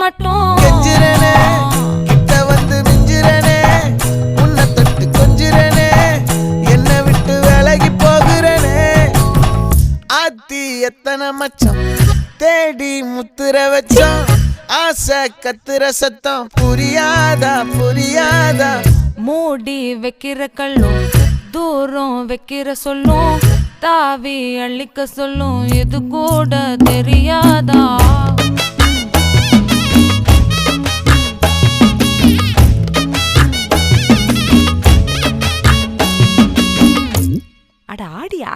மாட்டோம். கெஞ்சிரனே கிட்ட வந்து மிஞ்சிரனே உன்னை தொட்டு கொஞ்சிரனே என்ன விட்டு விலகி போகிறனே. ஆத்தி எத்தனை மச்சம் தேடி முத்துற வச்சோம் ஆசை கத்துற சத்தம் புரியாதா புரியாதா. மூடி வைக்கிற கல்லும் தூரம் வைக்கிற சொல்லும் தாவி அள்ளிக்க சொல்லும் இது கூட தெரியாதா. அட ஆடியா.